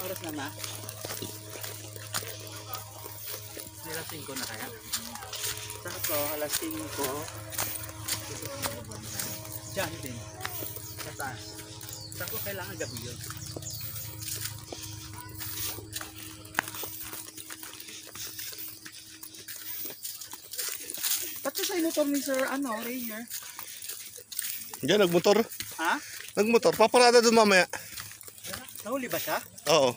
oras na ma? Alas 5 na kaya? Sakto, alas 5. Diyan din. Sa taas. Sakto kailangan gabi yun. Ba't sa motor ni Sir, Rainier? Diyan, nagmotor. Ha? Nagmotor. Paparada doon mamaya. Nahuli ba siya? Oo.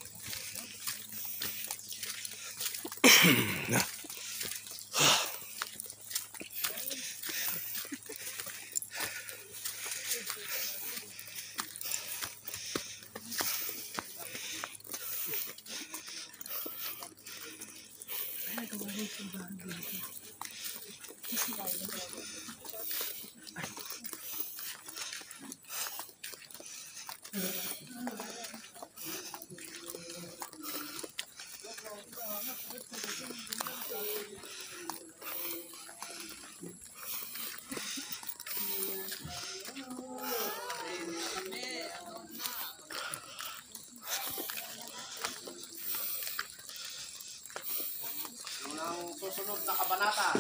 Ang susunod na kabanata.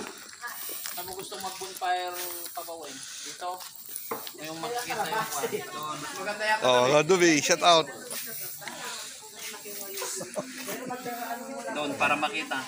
Saan mo gusto mag-bonfire papawin? Dito? Yung makikita yung doon. Maganda yan. Oh, Dubi, shout out. Doon para makita.